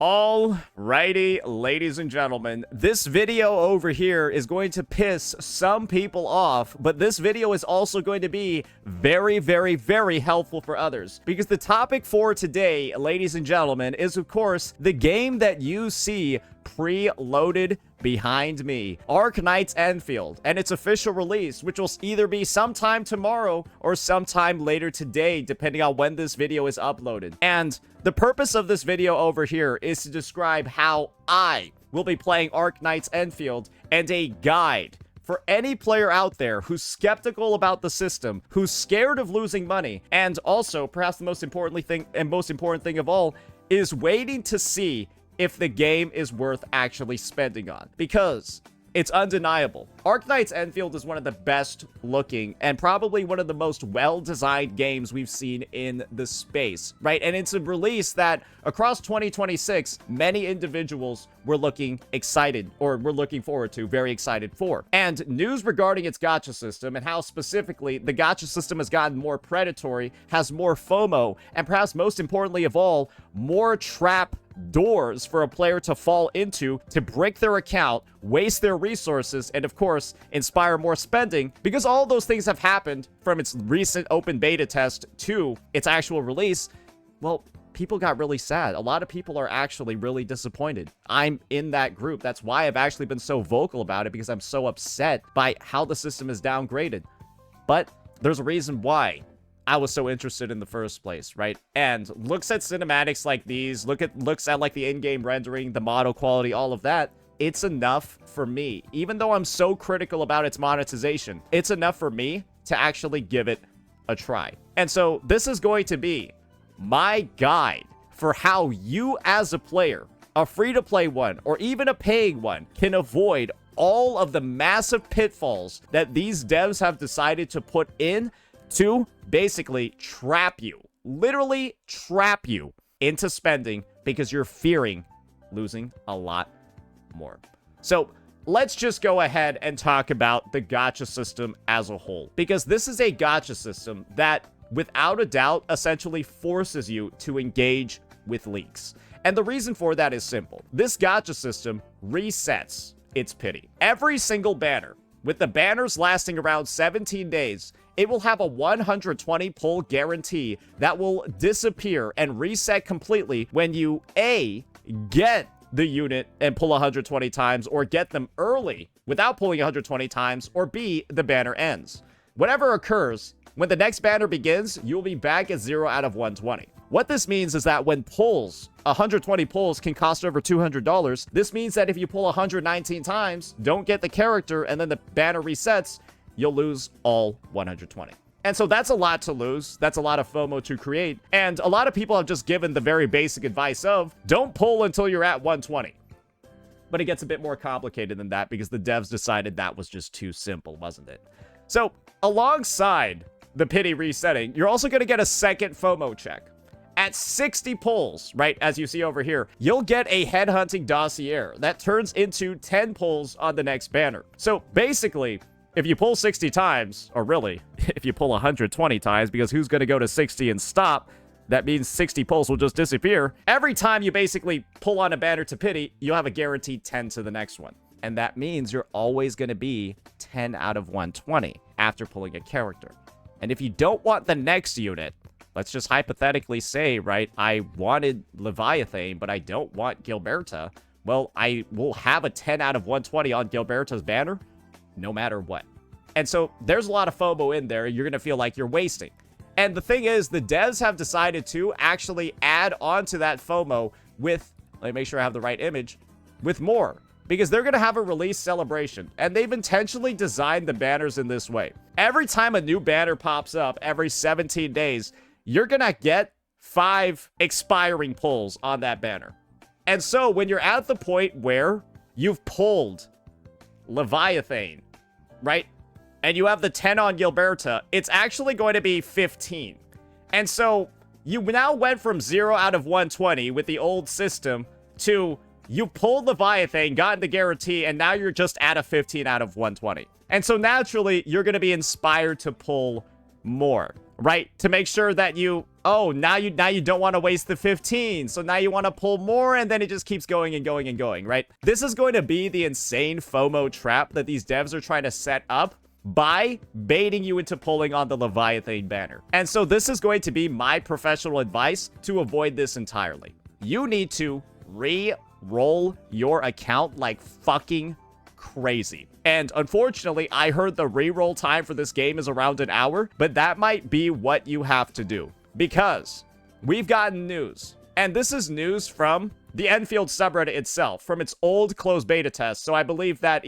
Alrighty, ladies and gentlemen, this video over here is going to piss some people off, but this video is also going to be very helpful for others. Because the topic for today, ladies and gentlemen, is of course the game that you see pre-loaded behind me, Arknights Endfield, and its official release, which will either be sometime tomorrow or sometime later today, depending on when this video is uploaded. And the purpose of this video over here is to describe how I will be playing Arknights Endfield and a guide for any player out there who's skeptical about the system, who's scared of losing money, and also, perhaps the most important thing of all, is waiting to see if the game is worth actually spending on. Because it's undeniable, Arknights Endfield is one of the best looking and probably one of the most well-designed games we've seen in the space, right? And it's a release that across 2026, many individuals were looking excited, or were looking forward to, very excited for. And news regarding its gacha system and how specifically the gacha system has gotten more predatory, has more FOMO, and perhaps most importantly of all, more trap doors for a player to fall into to break their account, waste their resources, and of course, inspire more spending, because all those things have happened from its recent open beta test to its actual release. Well, people got really sad. A lot of people are actually really disappointed. I'm in that group. That's why I've actually been so vocal about it, because I'm so upset by how the system is downgraded. But there's a reason why I was so interested in the first place, right? And looks at cinematics like these, looks at like the in-game rendering, the model quality, all of that. It's enough for me. Even though I'm so critical about its monetization, it's enough for me to actually give it a try. And so this is going to be my guide for how you as a player, a free-to-play one, or even a paying one, can avoid all of the massive pitfalls that these devs have decided to put in to basically trap you, literally trap you into spending because you're fearing losing a lot more. So let's just go ahead and talk about the gacha system as a whole, because this is a gacha system that without a doubt essentially forces you to engage with leaks. And the reason for that is simple. This gacha system resets its pity. Every single banner, with the banners lasting around 17 days, it will have a 120 pull guarantee that will disappear and reset completely when you A, get the unit and pull 120 times, or get them early without pulling 120 times, or B, the banner ends. Whatever occurs, when the next banner begins, you'll be back at 0 out of 120. What this means is that when pulls, 120 pulls can cost over $200, this means that if you pull 119 times, don't get the character, and then the banner resets, you'll lose all 120. And so that's a lot to lose. That's a lot of FOMO to create. And a lot of people have just given the very basic advice of, don't pull until you're at 120. But it gets a bit more complicated than that, because the devs decided that was just too simple, wasn't it? So alongside the pity resetting, you're also going to get a second FOMO check. At 60 pulls, right, as you see over here, you'll get a headhunting dossier that turns into 10 pulls on the next banner. So basically, if you pull 60 times, or really, if you pull 120 times, because who's going to go to 60 and stop? That means 60 pulls will just disappear. Every time you basically pull on a banner to pity, you'll have a guaranteed 10 to the next one. And that means you're always going to be 10 out of 120 after pulling a character. And if you don't want the next unit, let's just hypothetically say, right, I wanted Leviathan, but I don't want Gilberta. Well, I will have a 10 out of 120 on Gilberta's banner, no matter what. And so there's a lot of FOMO in there. You're going to feel like you're wasting. And the thing is, the devs have decided to actually add on to that FOMO with, let me make sure I have the right image, with more. Because they're going to have a release celebration. And they've intentionally designed the banners in this way. Every time a new banner pops up, every 17 days, you're going to get 5 expiring pulls on that banner. And so when you're at the point where you've pulled Leviathan, right? And you have the 10 on Gilberta, it's actually going to be 15. And so you now went from 0 out of 120 with the old system to you pulled Leviathan, gotten the guarantee, and now you're just at a 15 out of 120. And so naturally, you're going to be inspired to pull more, right? To make sure that you Oh, now you don't want to waste the 15. So now you want to pull more, and then it just keeps going and going and going, right? This is going to be the insane FOMO trap that these devs are trying to set up by baiting you into pulling on the Leviathan banner. And so this is going to be my professional advice to avoid this entirely. You need to re-roll your account like fucking crazy. And unfortunately, I heard the re-roll time for this game is around an hour, but that might be what you have to do. Because we've gotten news, and this is news from the Enfield subreddit itself, from its old closed beta test, so I believe that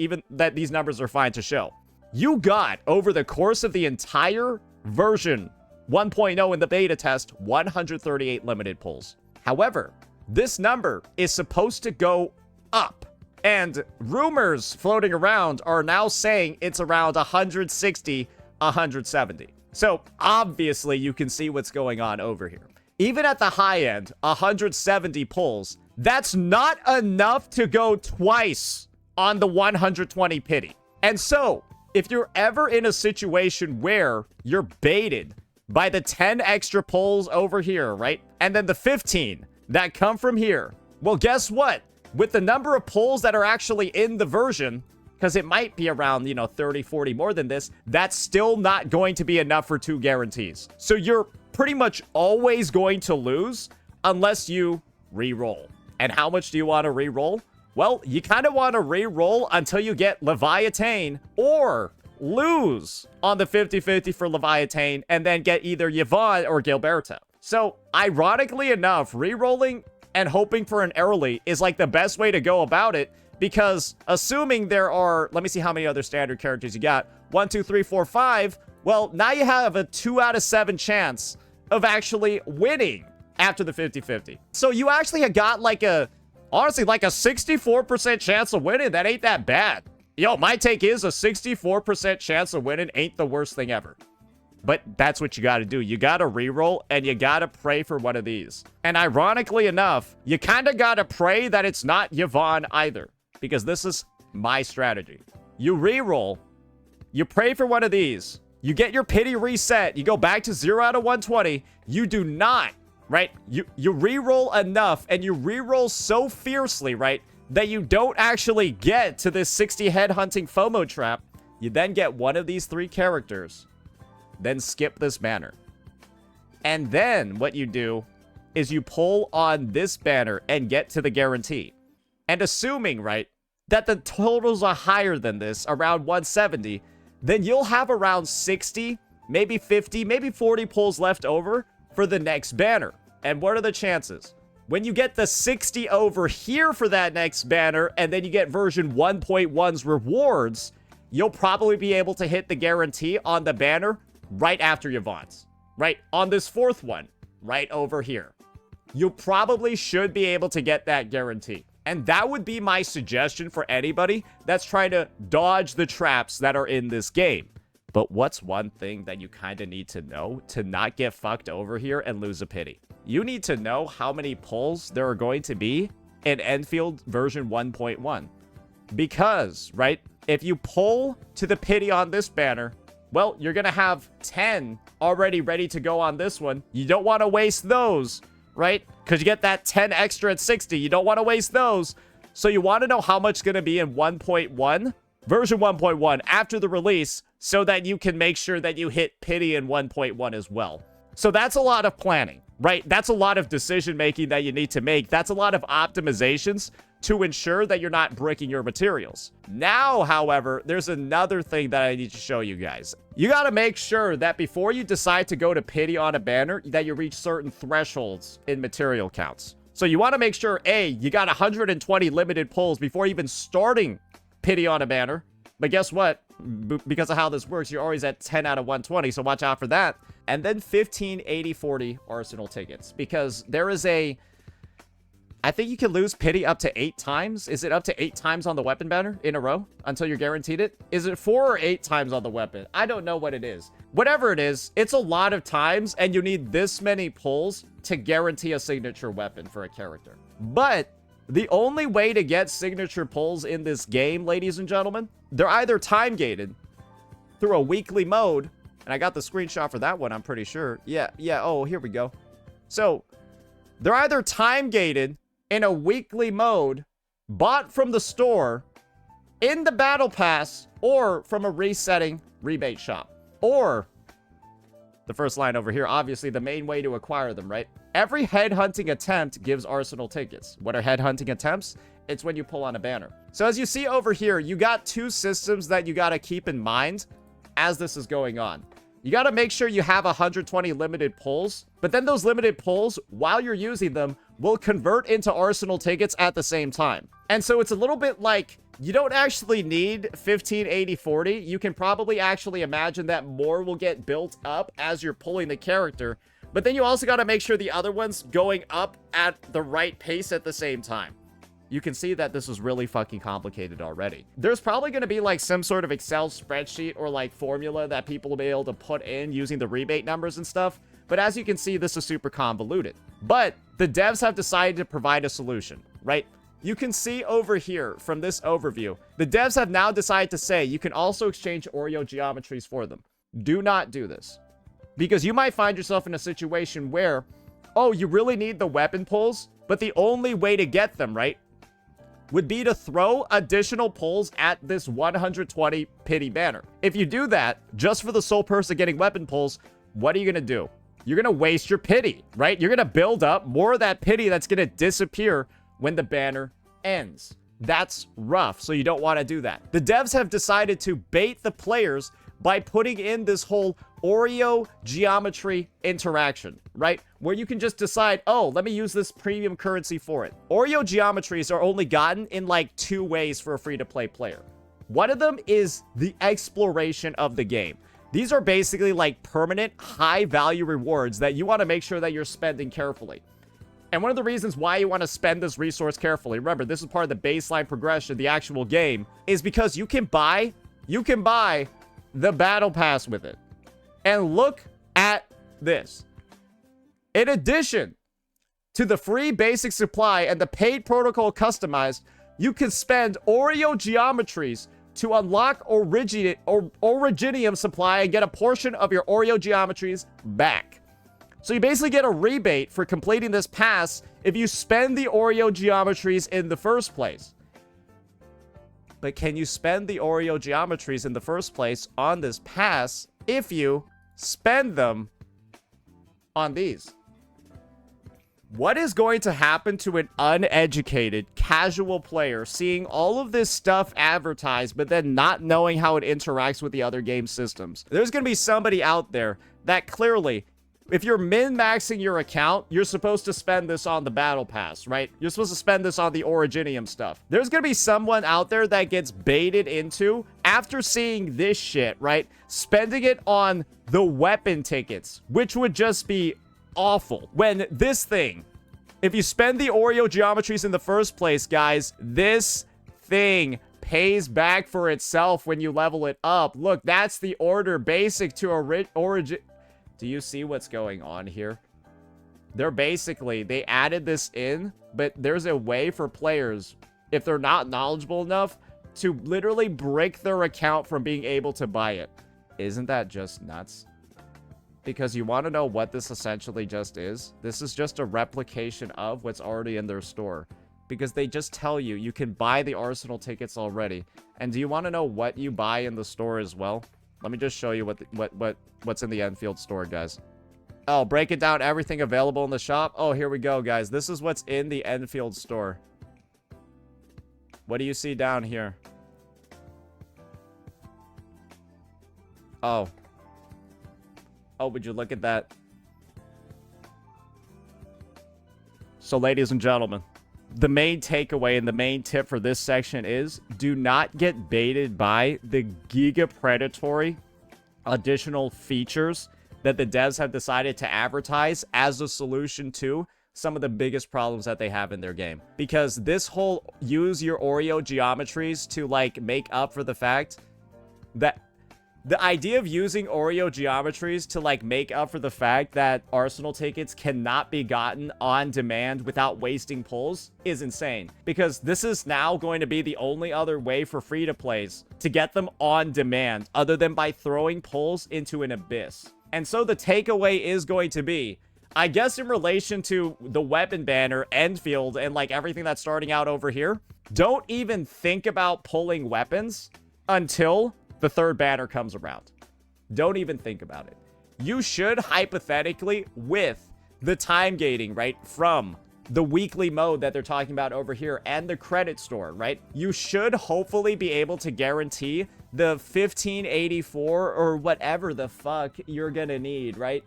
these numbers are fine to show. You got, over the course of the entire version 1.0 in the beta test, 138 limited pulls. However, this number is supposed to go up, and rumors floating around are now saying it's around 160, 170. So, obviously, you can see what's going on over here. Even at the high end, 170 pulls, that's not enough to go twice on the 120 pity. And so, if you're ever in a situation where you're baited by the 10 extra pulls over here, right? And then the 15 that come from here, well, guess what? With the number of pulls that are actually in the version, because it might be around, 30, 40 more than this, that's still not going to be enough for 2 guarantees. So you're pretty much always going to lose unless you re-roll. And how much do you want to re-roll? Well, you kind of want to re-roll until you get Leviathan or lose on the 50-50 for Leviathan and then get either Yvonne or Gilberto. So, ironically enough, re-rolling and hoping for an early is like the best way to go about it. Because assuming there are, let me see how many other standard characters you got. 1, 2, 3, 4, 5. Well, now you have a 2 out of 7 chance of actually winning after the 50-50. So you actually have got honestly, like a 64% chance of winning. That ain't that bad. Yo, my take is a 64% chance of winning ain't the worst thing ever. But that's what you got to do. You got to reroll, and you got to pray for one of these. And ironically enough, you kind of got to pray that it's not Yvonne either. Because this is my strategy. You re-roll, you pray for one of these, you get your pity reset, you go back to 0 out of 120, you do not, right? You re-roll enough, and you re-roll so fiercely, right, that you don't actually get to this 60 head hunting FOMO trap. You then get one of these 3 characters, then skip this banner. And then what you do is you pull on this banner and get to the guarantee. And assuming, right, that the totals are higher than this, around 170, then you'll have around 60, maybe 50, maybe 40 pulls left over for the next banner. And what are the chances? When you get the 60 over here for that next banner, and then you get version 1.1's rewards, you'll probably be able to hit the guarantee on the banner right after Yvonne's. Right? On this 4th one, right over here. You probably should be able to get that guarantee. And that would be my suggestion for anybody that's trying to dodge the traps that are in this game. But what's one thing that you kind of need to know to not get fucked over here and lose a pity? You need to know how many pulls there are going to be in Enfield version 1.1. Because, right, if you pull to the pity on this banner, well, you're going to have 10 already ready to go on this one. You don't want to waste those, right? Because you get that 10 extra at 60. You don't want to waste those. So you want to know how much it's going to be in 1.1, version 1.1 after the release, so that you can make sure that you hit pity in 1.1 as well. So that's a lot of planning, right? That's a lot of decision making that you need to make. That's a lot of optimizations to ensure that you're not bricking your materials. Now, however, there's another thing that I need to show you guys. You got to make sure that before you decide to go to pity on a banner, that you reach certain thresholds in material counts. So you want to make sure, A, you got 120 limited pulls before even starting pity on a banner. But guess what? Because of how this works, you're always at 10 out of 120, so watch out for that. And then 15, 80, 40 Arsenal tickets. Because there is a... I think you can lose pity up to 8 times. Is it up to 8 times on the weapon banner in a row until you're guaranteed it? Is it 4 or 8 times on the weapon? I don't know what it is. Whatever it is, it's a lot of times, and you need this many pulls to guarantee a signature weapon for a character. But the only way to get signature pulls in this game, ladies and gentlemen, they're either time-gated through a weekly mode, and I got the screenshot for that one, I'm pretty sure. Yeah, oh, here we go. So they're either time gated in a weekly mode, bought from the store, in the battle pass, or from a resetting rebate shop. Or the first line over here, obviously the main way to acquire them, right? Every headhunting attempt gives Arsenal tickets. What are headhunting attempts? It's when you pull on a banner. So as you see over here, you got two systems that you got to keep in mind as this is going on. You got to make sure you have 120 limited pulls, but then those limited pulls, while you're using them, will convert into Arsenal tickets at the same time. And so it's a little bit like, you don't actually need 15, 80, 40. You can probably actually imagine that more will get built up as you're pulling the character. But then you also got to make sure the other one's going up at the right pace at the same time. You can see that this is really fucking complicated already. There's probably going to be like some sort of Excel spreadsheet or like formula that people will be able to put in using the rebate numbers and stuff. But as you can see, this is super convoluted. But the devs have decided to provide a solution, right? You can see over here from this overview, the devs have now decided to say you can also exchange Oreo geometries for them. Do not do this, because you might find yourself in a situation where, oh, you really need the weapon pulls, but the only way to get them, right, would be to throw additional pulls at this 120 pity banner. If you do that, just for the sole purpose of getting weapon pulls, what are you going to do? You're going to waste your pity, right? You're going to build up more of that pity that's going to disappear when the banner ends. That's rough, so you don't want to do that. The devs have decided to bait the players by putting in this whole Oreo geometry interaction, right? Where you can just decide, oh, let me use this premium currency for it. Oreo geometries are only gotten in like two ways for a free-to-play player. One of them is the exploration of the game. These are basically like permanent high-value rewards that you want to make sure that you're spending carefully. And one of the reasons why you want to spend this resource carefully, remember, this is part of the baseline progression, the actual game, is because you can buy the battle pass with it. And look at this. In addition to the free basic supply and the paid protocol customized, you can spend Oreo geometries to unlock Origeometry supply and get a portion of your Oreo geometries back. So you basically get a rebate for completing this pass if you spend the Oreo geometries in the first place. But can you spend the Oreo geometries in the first place on this pass if you spend them on these? What is going to happen to an uneducated, casual player seeing all of this stuff advertised, but then not knowing how it interacts with the other game systems? There's going to be somebody out there that clearly, if you're min-maxing your account, you're supposed to spend this on the battle pass, right? You're supposed to spend this on the Origeometry stuff. There's gonna be someone out there that gets baited into, after seeing this shit, right, spending it on the weapon tickets, which would just be awful. When this thing, if you spend the Oreo geometries in the first place, guys, this thing pays back for itself when you level it up. Look, that's the order basic to Origin. Do you see what's going on here? They added this in, but there's a way for players, if they're not knowledgeable enough, to literally break their account from being able to buy it. Isn't that just nuts? Because you want to know what this essentially just is? This is just a replication of what's already in their store. Because they just tell you, you can buy the Arsenal tickets already. And do you want to know what you buy in the store as well? Let me just show you what's in the Enfield store, guys. Oh, break it down, everything available in the shop. Oh, here we go, guys. This is what's in the Enfield store. What do you see down here? Oh. Oh, would you look at that? So, ladies and gentlemen, the main takeaway and the main tip for this section is do not get baited by the giga predatory additional features that the devs have decided to advertise as a solution to some of the biggest problems that they have in their game. Because this whole use your Oreo geometries to like make up for the fact that the idea of using Oreo geometries to like make up for the fact that Arsenal tickets cannot be gotten on demand without wasting pulls is insane. Because this is now going to be the only other way for free-to-plays to get them on demand other than by throwing pulls into an abyss. And so the takeaway is going to be, I guess in relation to the weapon banner, Enfield, and like everything that's starting out over here, don't even think about pulling weapons until the third banner comes around. Don't even think about it. You should hypothetically, with the time gating, right, from the weekly mode that they're talking about over here and the credit store, right, you should hopefully be able to guarantee the 1584 or whatever the fuck you're gonna need, right?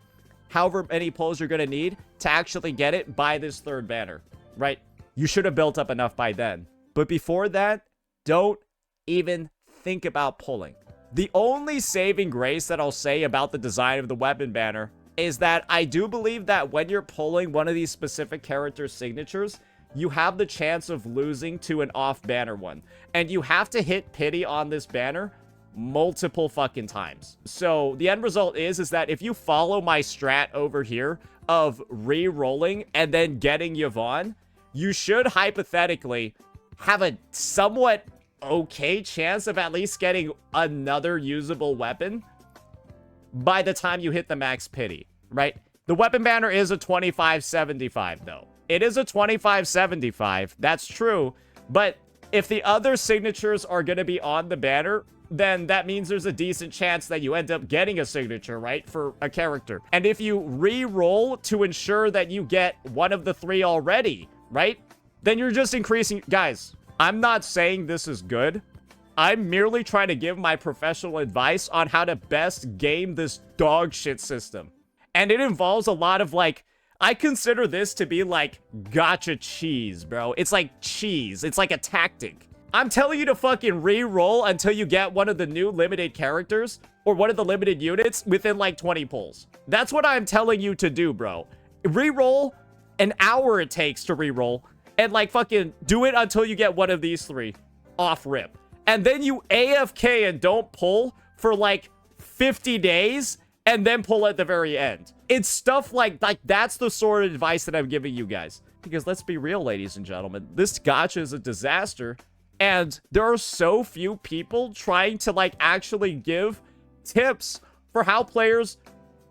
However many pulls you're gonna need to actually get it by this third banner, right? You should have built up enough by then. But before that, don't even think about pulling. The only saving grace that I'll say about the design of the weapon banner is that I do believe that when you're pulling one of these specific character signatures, you have the chance of losing to an off-banner one. And you have to hit pity on this banner multiple fucking times. So the end result is that if you follow my strat over here of re-rolling and then getting Yvonne, you should hypothetically have a somewhat okay chance of at least getting another usable weapon by the time you hit the max pity, right? The weapon banner is a 2575 though. It is a 2575, that's true, but if the other signatures are going to be on the banner, then that means there's a decent chance that you end up getting a signature, right, for a character. And if you re-roll to ensure that you get one of the three already, right, then you're just increasing. Guys, I'm not saying this is good. I'm merely trying to give my professional advice on how to best game this dog shit system. And it involves a lot of, like, I consider this to be like gacha cheese, bro. It's like cheese. It's like a tactic. I'm telling you to fucking re-roll until you get one of the new limited characters or one of the limited units within like 20 pulls. That's what I'm telling you to do, bro. Re-roll an hour it takes to re-roll and like fucking do it until you get one of these three off rip. And then you AFK and don't pull for like 50 days and then pull at the very end. It's stuff like that's the sort of advice that I'm giving you guys. Because let's be real, ladies and gentlemen, this gacha is a disaster. And there are so few people trying to like actually give tips for how players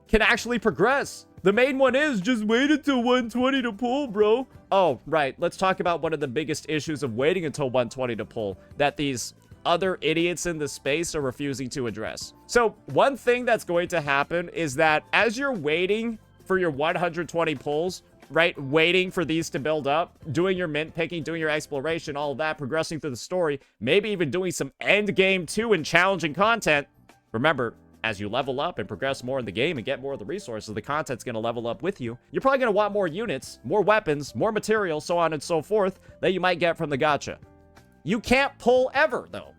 can actually progress. The main one is just wait until 120 to pull, bro. Oh, right. Let's talk about one of the biggest issues of waiting until 120 to pull that these other idiots in the space are refusing to address. So one thing that's going to happen is that as you're waiting for your 120 pulls, right, waiting for these to build up, doing your mint picking, doing your exploration, all of that, progressing through the story, maybe even doing some end game 2 and challenging content. Remember, as you level up and progress more in the game and get more of the resources, the content's going to level up with you. You're probably going to want more units, more weapons, more material, so on and so forth, that you might get from the gacha. You can't pull ever, though.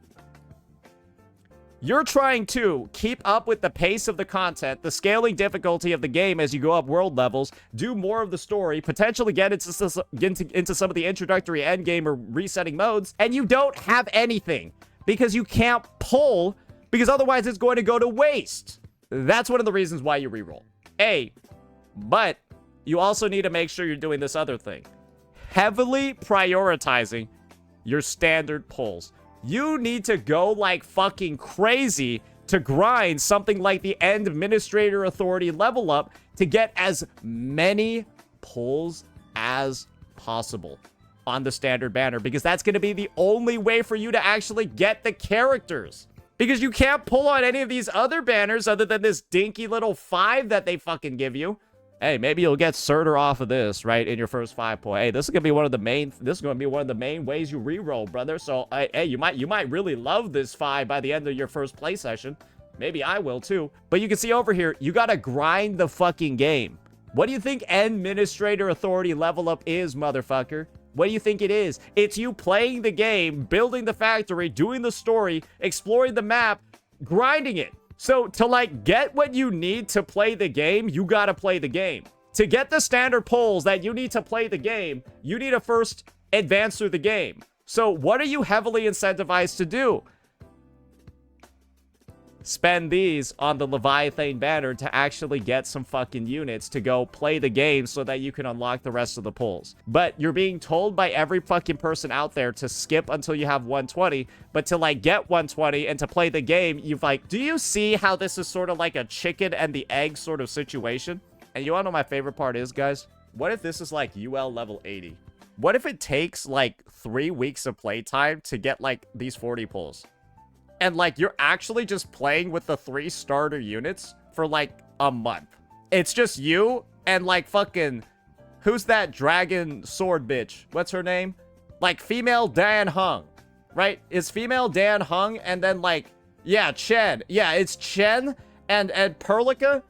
You're trying to keep up with the pace of the content, the scaling difficulty of the game as you go up world levels, do more of the story, potentially get into some of the introductory endgame or resetting modes, and you don't have anything because you can't pull, because otherwise it's going to go to waste. That's one of the reasons why you reroll. But you also need to make sure you're doing this other thing. Heavily prioritizing your standard pulls. You need to go like fucking crazy to grind something like the End Administrator Authority level up to get as many pulls as possible on the standard banner, because that's going to be the only way for you to actually get the characters. Because you can't pull on any of these other banners other than this dinky little 5 that they fucking give you. Hey, maybe you'll get Surtur off of this, right, in your first 5 pull. Hey, this is gonna be one of the main ways you reroll, brother. So, hey, you might really love this 5 by the end of your first play session. Maybe I will too. But you can see over here, you gotta grind the fucking game. What do you think Administrator Authority level up is, motherfucker? What do you think it is? It's you playing the game, building the factory, doing the story, exploring the map, grinding it. So to like get what you need to play the game, you gotta play the game. To get the standard pulls that you need to play the game, you need to first advance through the game. So what are you heavily incentivized to do? Spend these on the Leviathan banner to actually get some fucking units to go play the game so that you can unlock the rest of the pulls. But you're being told by every fucking person out there to skip until you have 120, but to like get 120 and to play the game, you've like, do you see how this is sort of like a chicken and the egg sort of situation? And you wanna know my favorite part is, guys? What if this is like UL level 80? What if it takes like 3 weeks of playtime to get like these 40 pulls? And like you're actually just playing with the 3 starter units for like a month. It's just you and like fucking, who's that dragon sword bitch? What's her name? Like female Dan Hung, right? Is female Dan Hung and then like, yeah, Chen. Yeah, it's Chen and Perlica.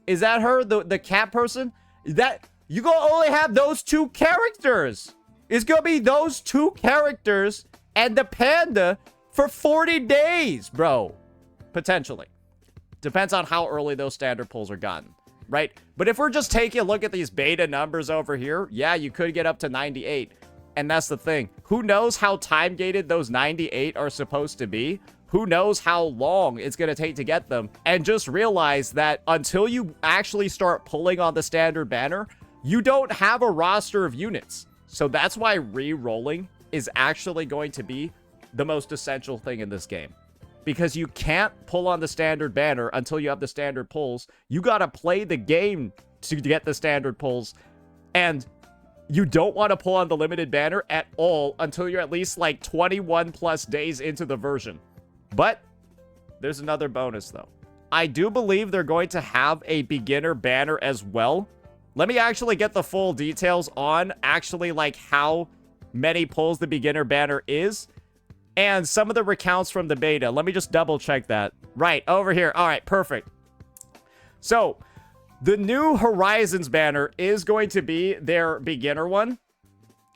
Is that her? The cat person? That you gonna only have those 2 characters. It's gonna be those 2 characters and the panda for 40 days, bro. Potentially. Depends on how early those standard pulls are gotten, right? But if we're just taking a look at these beta numbers over here, yeah, you could get up to 98. And that's the thing. Who knows how time-gated those 98 are supposed to be? Who knows how long it's going to take to get them? And just realize that until you actually start pulling on the standard banner, you don't have a roster of units. So that's why re-rolling is actually going to be the most essential thing in this game. Because you can't pull on the standard banner until you have the standard pulls. You got to play the game to get the standard pulls. And you don't want to pull on the limited banner at all until you're at least like 21 plus days into the version. But there's another bonus though. I do believe they're going to have a beginner banner as well. Let me actually get the full details on actually like how many pulls the beginner banner is. And some of the recounts from the beta. Let me just double check that. Right, over here. All right, perfect. So, the new Horizons banner is going to be their beginner one.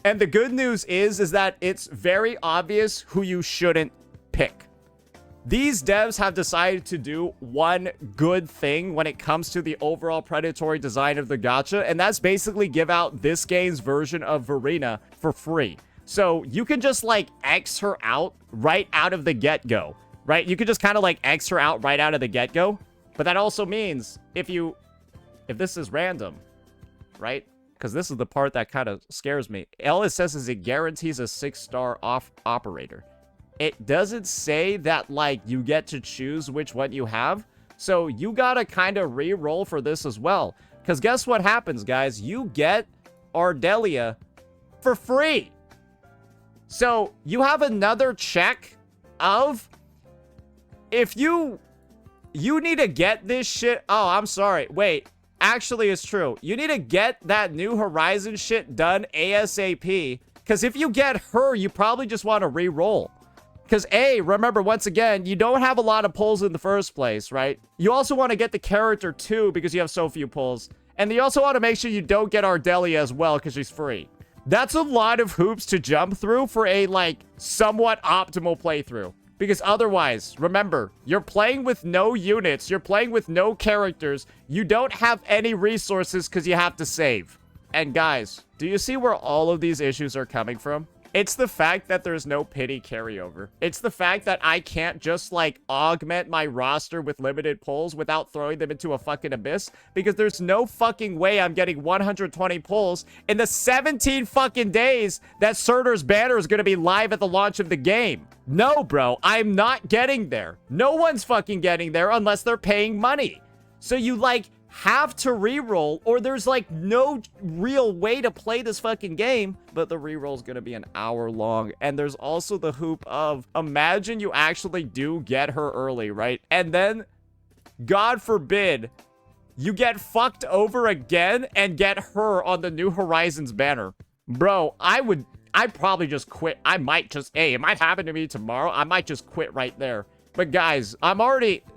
And the good news is that it's very obvious who you shouldn't pick. These devs have decided to do one good thing when it comes to the overall predatory design of the gacha, and that's basically give out this game's version of Verena for free. So you can just like X her out right out of the get-go, right? You could just kind of like X her out right out of the get-go. But that also means if this is random, right? Because this is the part that kind of scares me. All it says is it guarantees a 6-star operator. It doesn't say that like you get to choose which one you have. So you gotta kind of re-roll for this as well. Because guess what happens, guys? You get Ardelia for free. So you have another check of if you need to get this shit. Oh, I'm sorry. Wait, actually it's true. You need to get that new Horizon shit done ASAP. Because if you get her, you probably just want to re-roll. Because remember, once again, you don't have a lot of pulls in the first place, right? You also want to get the character too because you have so few pulls. And you also want to make sure you don't get Ardelia as well because she's free. That's a lot of hoops to jump through for a, like, somewhat optimal playthrough. Because otherwise, remember, you're playing with no units, you're playing with no characters, you don't have any resources because you have to save. And guys, do you see where all of these issues are coming from? It's the fact that there's no pity carryover. It's the fact that I can't just, like, augment my roster with limited pulls without throwing them into a fucking abyss. Because there's no fucking way I'm getting 120 pulls in the 17 fucking days that Surtur's banner is gonna be live at the launch of the game. No, bro, I'm not getting there. No one's fucking getting there unless they're paying money. So you, like, have to reroll, or there's like no real way to play this fucking game. But the reroll is gonna be an hour long, and there's also the hoop of imagine you actually do get her early, right? And then, God forbid, you get fucked over again and get her on the New Horizons banner. Bro, I'd probably just quit. I might just, it might happen to me tomorrow. I might just quit right there. But guys,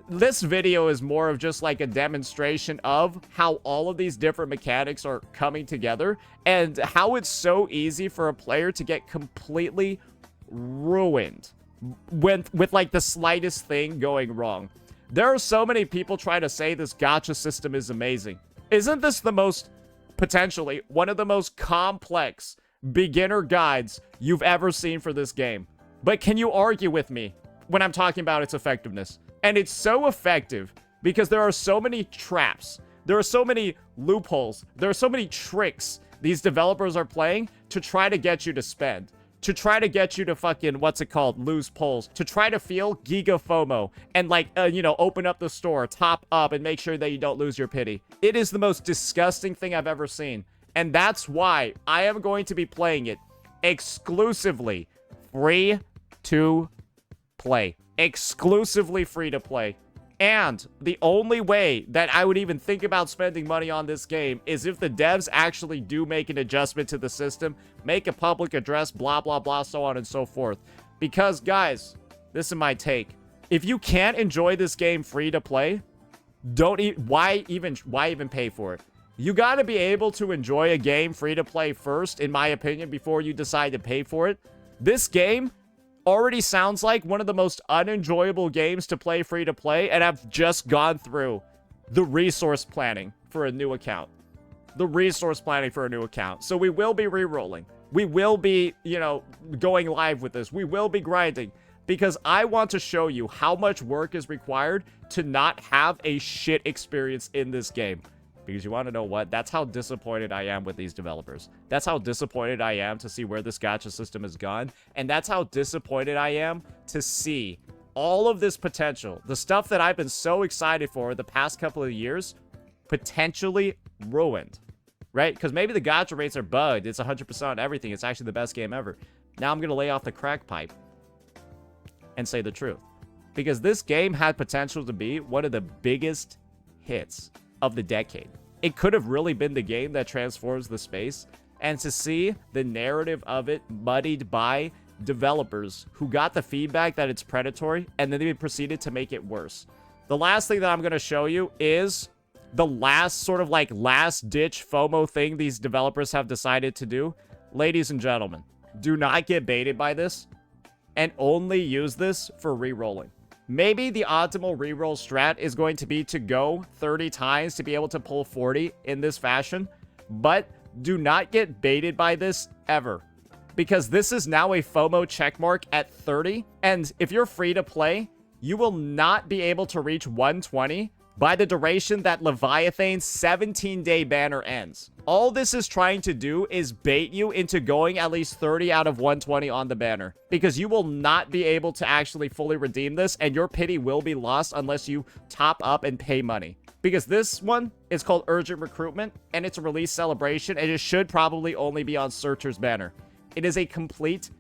this video is more of just like a demonstration of how all of these different mechanics are coming together and how it's so easy for a player to get completely ruined with like the slightest thing going wrong. There are so many people trying to say this gacha system is amazing. Isn't this the most, potentially, one of the most complex beginner guides you've ever seen for this game? But can you argue with me when I'm talking about its effectiveness? And it's so effective because there are so many traps. There are so many loopholes. There are so many tricks these developers are playing to try to get you to spend. to try to get you to fucking, what's it called, lose polls, to try to feel Giga FOMO and like, you know, open up the store, top up, and make sure that you don't lose your pity. It is the most disgusting thing I've ever seen. And that's why I am going to be playing it exclusively free to play. Exclusively free to play. And the only way that I would even think about spending money on this game is if the devs actually do make an adjustment to the system, make a public address, blah, blah, blah, so on and so forth. Because, guys, this is my take. If you can't enjoy this game free to play, why even pay for it? You got to be able to enjoy a game free to play first, in my opinion, before you decide to pay for it. This game already sounds like one of the most unenjoyable games to play free to play, and I've just gone through the resource planning for a new account. So we will be re-rolling. We will be, you know, going live with this. We will be grinding, because I want to show you how much work is required to not have a shit experience in this game. Because you want to know what? That's how disappointed I am with these developers. That's how disappointed I am to see where this gacha system has gone. And that's how disappointed I am to see all of this potential, the stuff that I've been so excited for the past couple of years, potentially ruined. Right? Because maybe the gacha rates are bugged. It's 100% on everything. It's actually the best game ever. Now I'm going to lay off the crack pipe and say the truth. Because this game had potential to be one of the biggest hits of the decade. It could have really been the game that transforms the space, and to see the narrative of it muddied by developers who got the feedback that it's predatory, and then they proceeded to make it worse. The last thing that I'm going to show you is the last sort of like last ditch FOMO thing these developers have decided to do. Ladies and gentlemen, do not get baited by this and only use this for re-rolling. Maybe the optimal reroll strat is going to be to go 30 times to be able to pull 40 in this fashion, but do not get baited by this ever, because this is now a FOMO checkmark at 30, and if you're free to play, you will not be able to reach 120 by the duration that Leviathan's 17-day banner ends. All this is trying to do is bait you into going at least 30 out of 120 on the banner, because you will not be able to actually fully redeem this, and your pity will be lost unless you top up and pay money. Because this one is called Urgent Recruitment, and it's a release celebration, and it should probably only be on Searcher's banner. It is a complete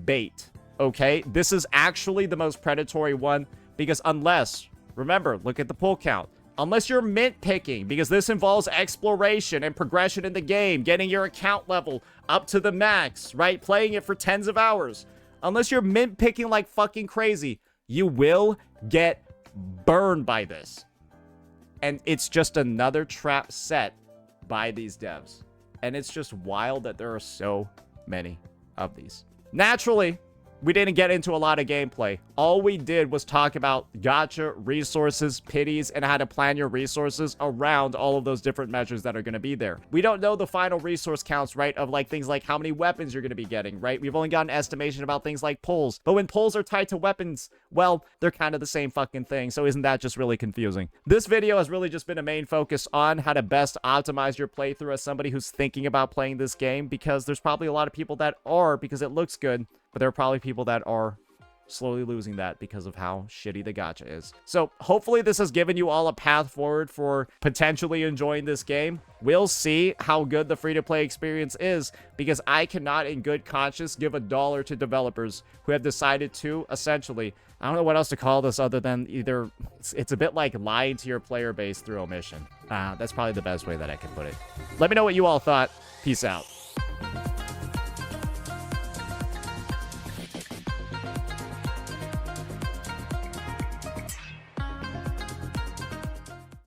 bait, okay? This is actually the most predatory one, because unless, remember, look at the pull count. Unless you're mint picking, because this involves exploration and progression in the game, getting your account level up to the max, right? Playing it for tens of hours. Unless you're mint picking like fucking crazy, you will get burned by this. And it's just another trap set by these devs. And it's just wild that there are so many of these. Naturally, we didn't get into a lot of gameplay. All we did was talk about gacha, resources, pities, and how to plan your resources around all of those different measures that are going to be there. We don't know the final resource counts, right, of like things like how many weapons you're going to be getting, right? We've only got an estimation about things like pulls. But when pulls are tied to weapons, well, they're kind of the same fucking thing. So isn't that just really confusing? This video has really just been a main focus on how to best optimize your playthrough as somebody who's thinking about playing this game, because there's probably a lot of people that are because it looks good. But there are probably people that are slowly losing that because of how shitty the gacha is. So hopefully this has given you all a path forward for potentially enjoying this game. We'll see how good the free-to-play experience is, because I cannot in good conscience give $1 to developers who have decided to essentially, I don't know what else to call this other than either, it's a bit like lying to your player base through omission. That's probably the best way that I can put it. Let me know what you all thought. Peace out.